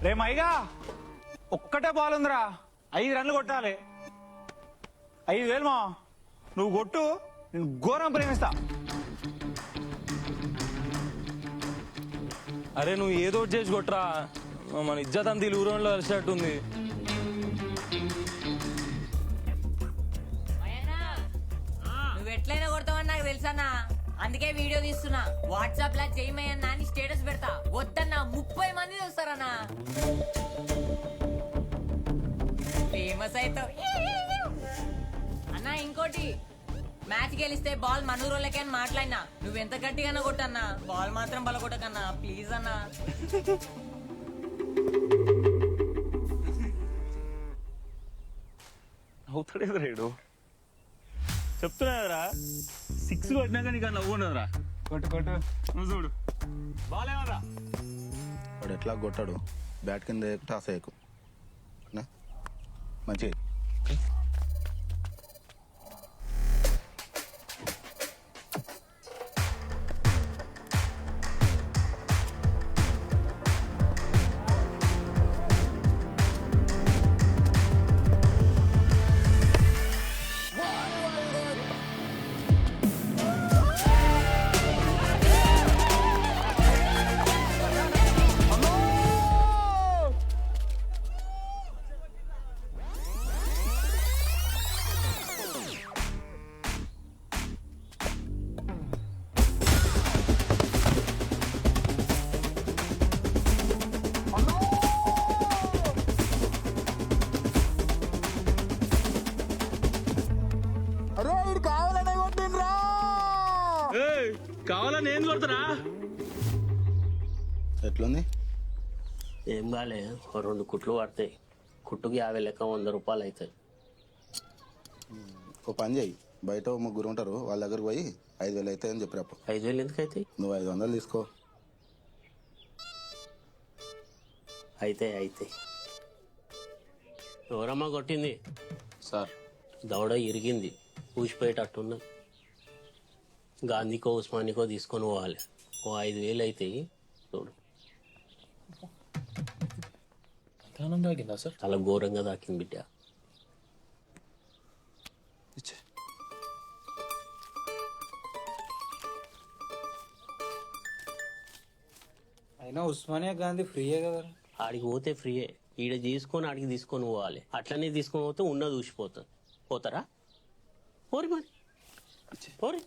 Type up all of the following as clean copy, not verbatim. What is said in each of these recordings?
రే మైగా ఒక్కటే బాల్ ఉందిరా 5 రన్లు కొట్టాలి 5,000 మా నువ్వు కొట్టు నేను ఘోరం ప్రేమిస్తా. అరే నువ్వు ఏదో ఒకటి చేసి కొట్టరా, మన ఇజ్జత్ అంత ఈ ఊరంలో అరిచేట్టుంది. నువ్వు ఎట్లయినా కొడతావని నాకు తెలుసన్నా, అందుకే వీడియో తీస్తున్నా. వాట్సాప్ లా చేయమయ్యన్నా అని స్టేటస్ పెడతా. వద్దన్నా 30 మంది చూస్తారన్నా. ఫేమస్ అవుతావు అన్నా. ఇంకోటి, మ్యాచ్ గెలిస్తే బాల్ మనూరోళ్ళకే అని మాట్లాడినా. నువ్వెంత గట్టిగానే కొట్టన్నా, బాల్ మాత్రం బల కొట్టకన్నా ప్లీజ్ అన్నా. అవుతాడు రేడు చెప్తున్నా 6 కొట్టినాక నీకు నవ్వున్నదిరా. కొట్టు కొట్టు నువ్వు చూడు బాలేమరా. వాడు ఎట్లా కొట్టాడు, బ్యాట్ కింద టాస్ అయ్యకు మంచి. కావాలని ఏం కొడతారా? ఎట్లుంది? ఏం కాలే, 2 కుట్లు పడతాయి. కుట్టుకి 50 లెక్క 100 రూపాయలు అవుతాయి. ఒక పని చేయి, బయట 3 ఉంటారు, వాళ్ళ దగ్గరకు పోయి 5,000 అవుతాయని చెప్పి అప్పుడు. 5,000 ఎందుకు అవుతాయి? నువ్వు 500 తీసుకో. అయితే ఎవరమ్మా కొట్టింది? సార్ దవడ ఇరిగింది, ఊసిపోయేటట్టున్నది. గాంధీకో ఉస్మానికో తీసుకొని పోవాలి. 5,000 అవుతాయి చూడు. తాగిందా సార్? చాలా ఘోరంగా దాకింది బిడ్డ. అయినా ఉస్మానియా గాంధీ ఫ్రీయే కదా. ఆడికి పోతే ఫ్రీయే, ఈడ తీసుకొని ఆడికి తీసుకొని పోవాలి. అట్లనే తీసుకొని పోతే ఉన్నది ఊసిపోతుంది. పోతారా? పోరి మరి పోరి.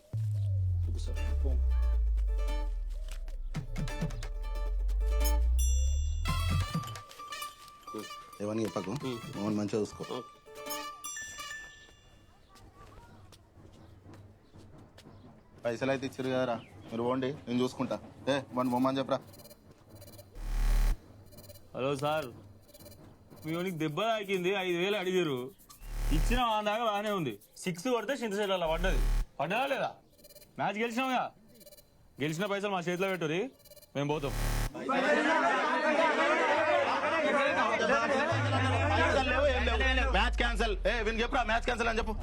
ఏమని చెప్పకు, మమ్మల్ని మంచిగా చూసుకో. పైసలు అయితే ఇచ్చారు కదరా, మీరు పోండి, నేను చూసుకుంటా. మన బొమ్మని చెప్పరా. హలో సార్, మీ వానికి దెబ్బ తాకింది, 5,000 అడిగారు. ఇచ్చిన దాకా బాగానే ఉంది. 6 కొడితే చింతసేట అలా పడ్డదా లేదా? మ్యాచ్ గెలిచినావుగా, గెలిచిన పైసలు మా చేతిలో పెట్టురి, మేము పోతాం. Match cancel. వీనికి చెప్పరా మ్యాచ్ క్యాన్సల్ అని చెప్పు.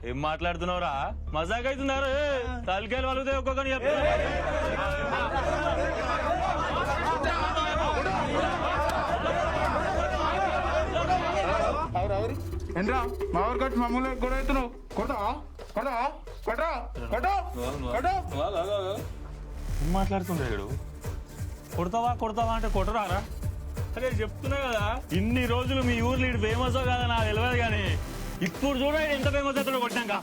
ఏం మాట్లాడుతున్నావురా? మజాక్ అవుతున్నారు. తలకాయలు వాళ్ళుదే ఒక్కొక్కని చెప్పు. ఏంట్రా మా ఊరు కట్టి మమ్మల్ని గొడవ అవుతున్నావు? ఏం మాట్లాడుతుంటాడు? కొడతావా అంటే కొట్టరారా? అదే చెప్తున్నా కదా, ఇన్ని రోజులు మీ ఊర్లో ఇటు ఫేమస్ కదా నాకు తెలియదు, కానీ ఇప్పుడు చూడ ఎంత ఫేమస్ అవుతాడో కొట్టాక.